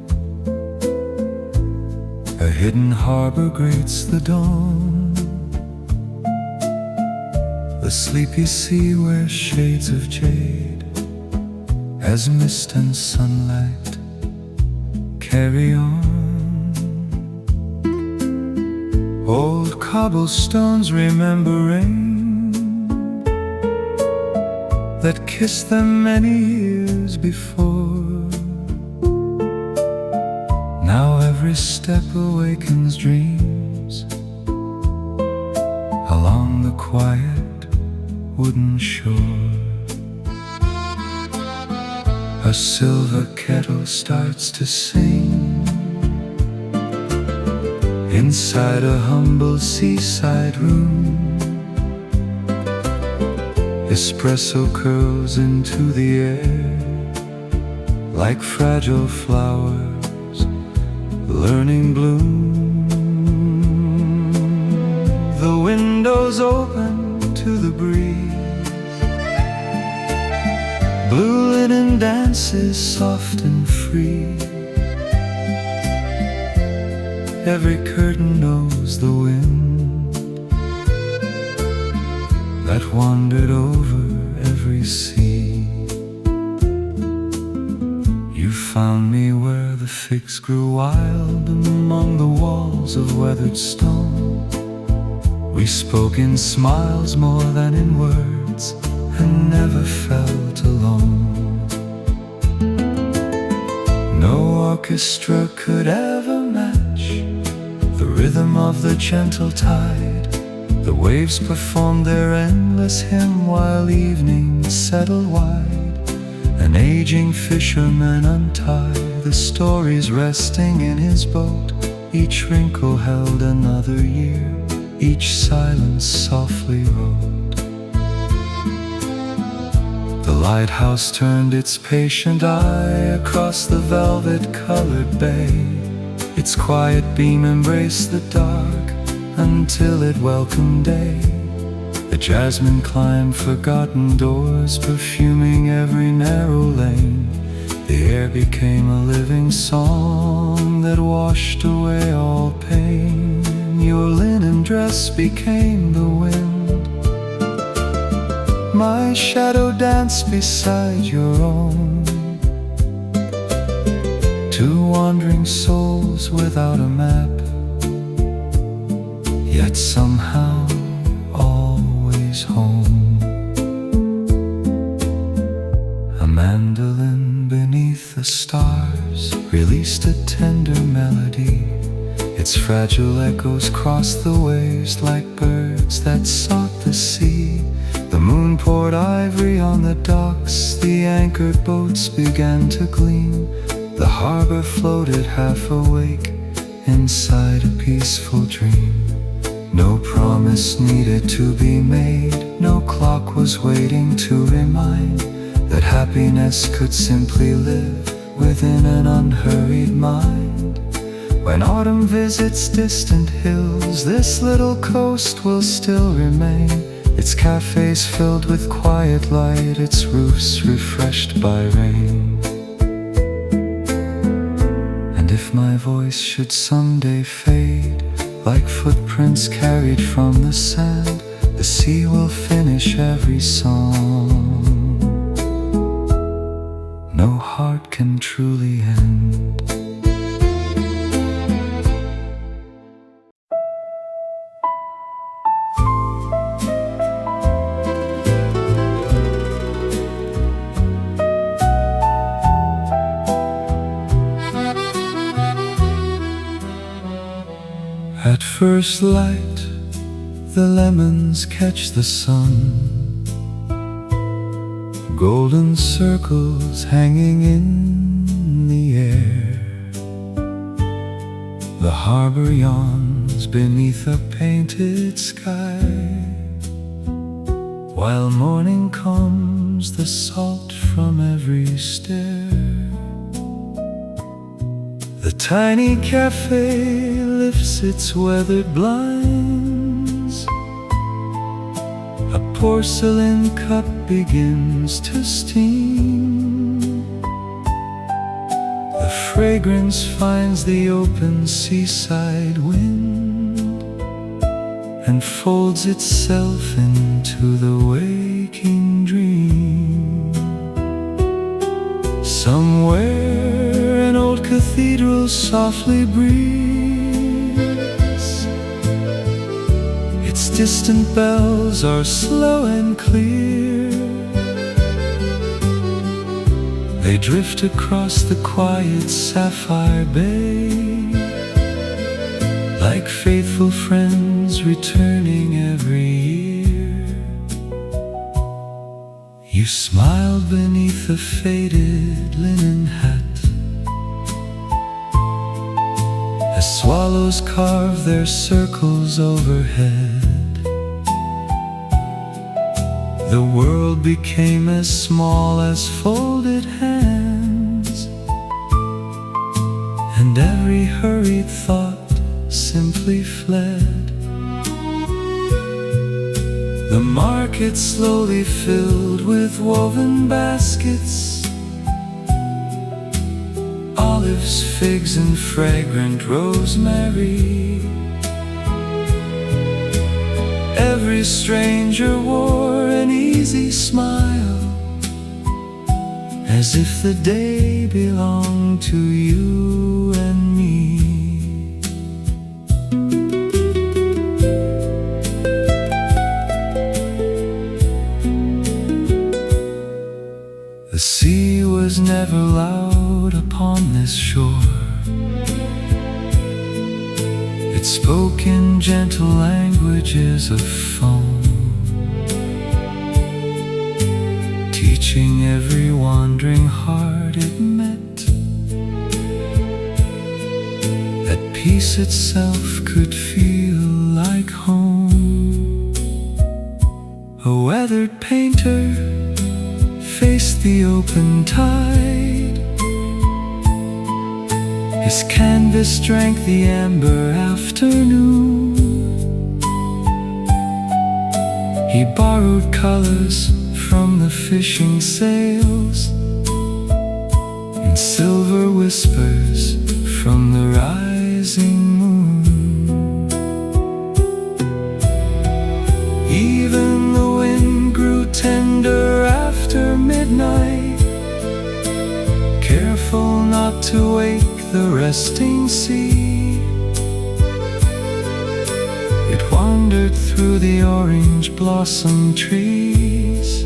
a hidden harbor greets the dawn. The sleepy sea wears shades of jade, as mist and sunlight carry on. Old cobblestones remembering that kissed them many years before. Now every step awakens dreams along the quiet wooden shore. A silver kettle starts to sing inside a humble seaside room. Espresso curls into the air like fragile flowers learning bloom. The windows open to the breeze, blue linen dances soft and free. Every curtain knows the wind that wandered over every sea. You found me where the figs grew wild among the walls of weathered stone. We spoke in smiles more than in words and never felt alone. No orchestra could ever match the rhythm of the gentle tide. The waves performed their endless hymn while evening settled wide. An aging fisherman untied the stories resting in his boat. Each wrinkle held another year, each silence softly wrote. The lighthouse turned its patient eye across the velvet-colored bay. Its quiet beam embraced the dark until it welcomed day. The jasmine climbed forgotten doors, perfuming every narrow lane. The air became a living song that washed away all pain. Your linen dress became the wind, my shadow danced beside your own. Two wandering souls without a map, yet somehow always home. A mandolin beneath the stars released a tender melody. Its fragile echoes crossed the waves like birds that sought the sea. The moon poured ivory on the docks, the anchored boats began to gleam. The harbor floated half awake inside a peaceful dream. No promise needed to be made, no clock was waiting to remind that happiness could simply live within an unhurried mind. When autumn visits distant hills, this little coast will still remain. Its cafes filled with quiet light, its roofs refreshed by rain. And if my voice should someday fade, like footprints carried from the sand, the sea will finish every song. No heart can truly end. At first light, the lemons catch the sun, golden circles hanging in the air. The harbor yawns beneath a painted sky. While morning comes the salt from every stair. The tiny cafe lifts its weathered blinds. A porcelain cup begins to steam. fragrance finds the open seaside wind and folds itself into the waking dream. Somewhere an old cathedral softly breathes. Its distant bells are slow and clear. They drift across the quiet sapphire bay, like faithful friends returning every year. You smiled beneath a faded linen hat as swallows carve their circles overhead. The world became as small as folded hands, and every hurried thought simply fled. The market slowly filled with woven baskets, olives, figs, and fragrant rosemary. Every stranger wore an easy smile, as if the day belonged to you and me. The sea was never loud upon this shore. It spoke in gentle languages of foam, teaching every wandering heart it met that peace itself could feel like home. A weathered painter faced the open tide. His canvas drank the amber afternoon. He borrowed colors from the fishing sails and silver whispers from the rising moon. Even the wind grew tender after midnight, careful not to wake the resting sea. It wandered through the orange blossom trees,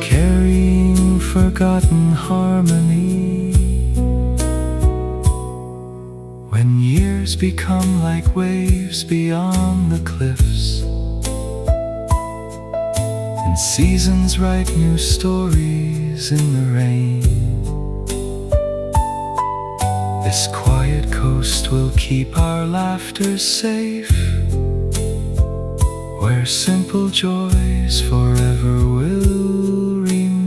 carrying forgotten harmony. When years become like waves beyond the cliffs, and seasons write new stories in the rain, this quiet coast will keep our laughter safe, where simple joys forever will remain.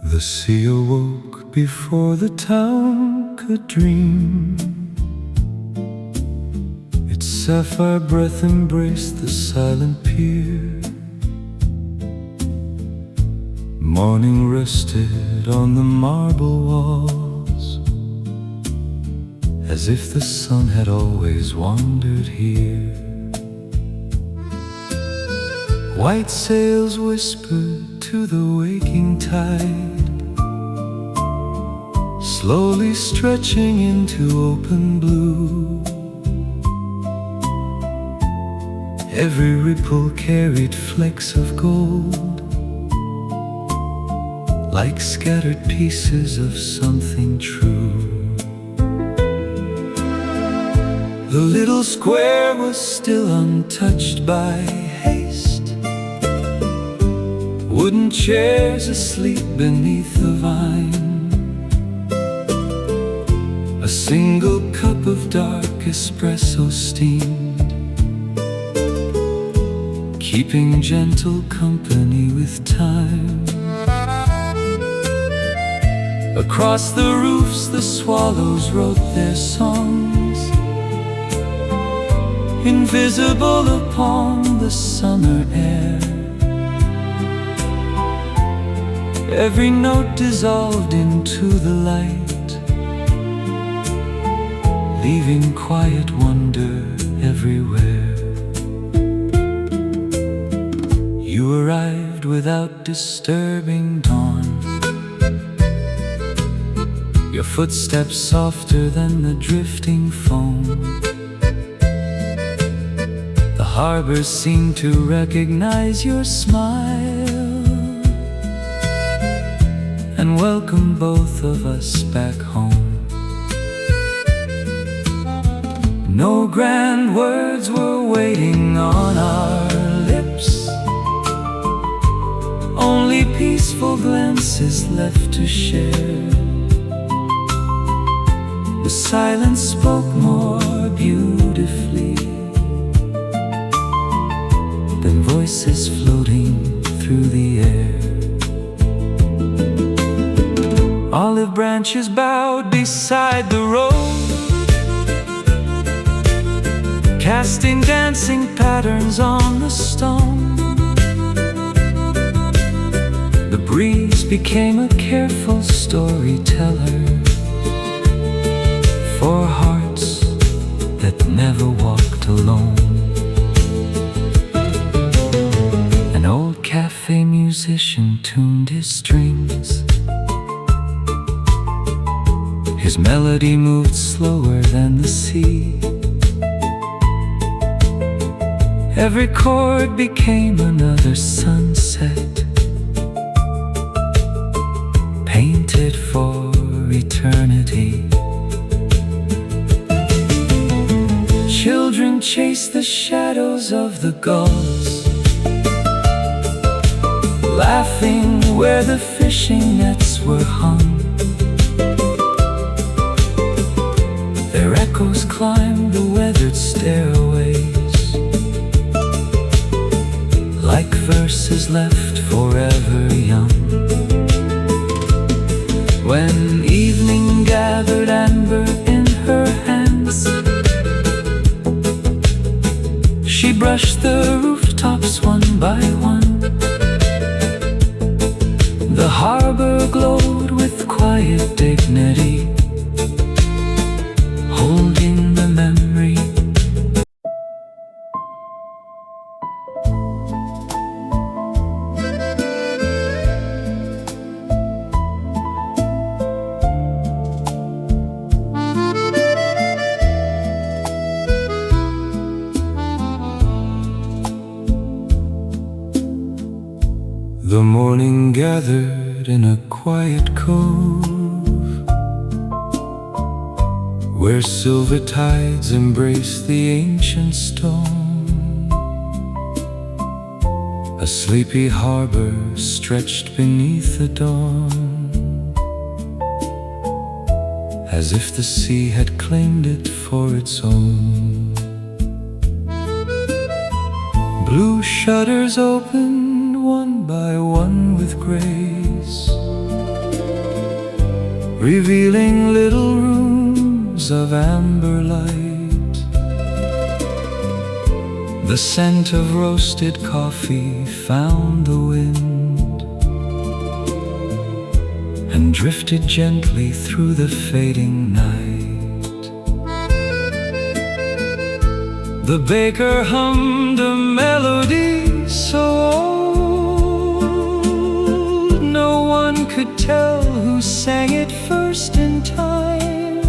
The sea awoke before the town could dream. Its sapphire breath embraced the silent pier. Morning rested on the marble walls, as if the sun had always wandered here. White sails whispered to the waking tide, slowly stretching into open blue. Every ripple carried flecks of gold, like scattered pieces of something true. The little square was still untouched by haste, wooden chairs asleep beneath the vine. A single cup of dark espresso steamed, keeping gentle company with time. Across the roofs the swallows wrote their songs, invisible upon the summer air. Every note dissolved into the light, leaving quiet wonder everywhere. You arrived without disturbing dawn, your footsteps softer than the drifting foam. The harbor seemed to recognize your smile and welcome both of us back home. No grand words were waiting on our lips, only peaceful glances left to share. The silence spoke more beautifully than voices floating through the air. Olive branches bowed beside the road, casting dancing patterns on the stone. The breeze became a careful storyteller for hearts that never walked alone. An old cafe musician tuned his strings, his melody moved slower than the sea. Every chord became another sunset, painted for eternity. Children chased the shadows of the gulls, laughing where the fishing nets were hung. Their echoes climbed the weathered stairways, like verses left forever young. When evening gathered amber in her hands, she brushed the rooftops one by one. The harbor glowed with quiet dignity, holding the memory. The morning gathered in a quiet cove, where silver tides embrace the ancient stone. A sleepy harbor stretched beneath the dawn, as if the sea had claimed it for its own. Blue shutters opened one by one with grace, revealing little rooms of amber light. The scent of roasted coffee found the wind and drifted gently through the fading night. The baker hummed a melody so old, no one could tell who sang it first in time.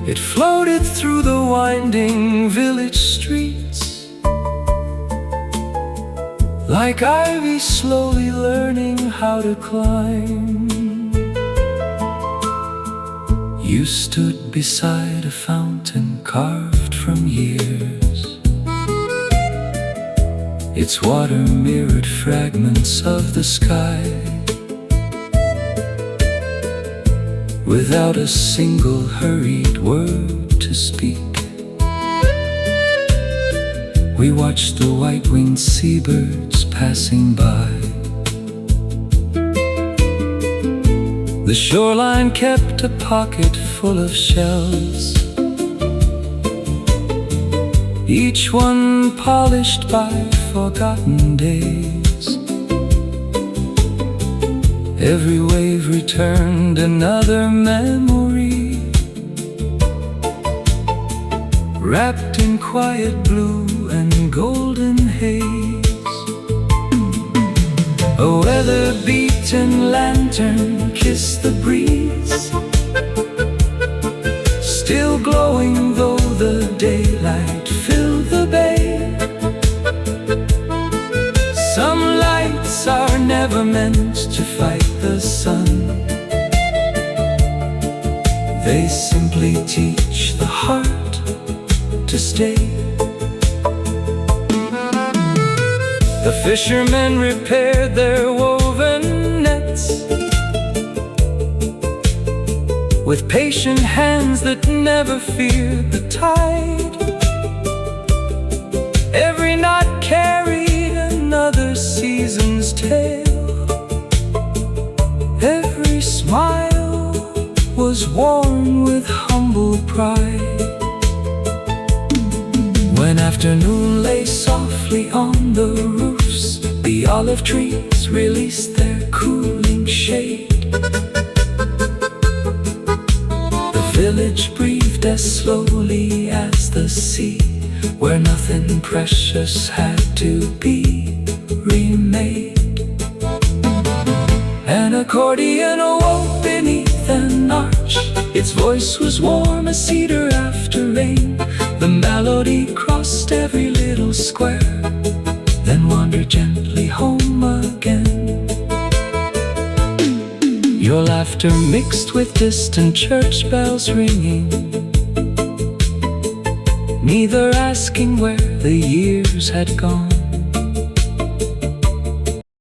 It floated through the winding village streets, like ivy slowly learning how to climb. You stood beside a fountain carved from years, its water mirrored fragments of the sky. Without a single hurried word to speak, We watched the white-winged seabirds passing by. The shoreline kept a pocket full of shells, each one polished by forgotten days. Every wave returned another memory, wrapped in quiet blue and golden haze. A weather-beaten lantern kissed the breeze, still glowing though the daylight filled the bay. Some lights are never meant to fight the sun. They simply teach the heart to stay. The fishermen repaired their woven nets with patient hands that never feared the tide. Every knot carried another season's tale. Every smile was worn with humble pride. When afternoon lay softly on the roofs, the olive trees released their cooling shade. The village breathed as slowly as the sea, where nothing precious had to be remade. An accordion awoke beneath an arch. Its voice was warm as cedar after rain. The melody crossed every little square, then wandered gently home again. Your laughter mixed with distant church bells ringing, neither asking where the years had gone.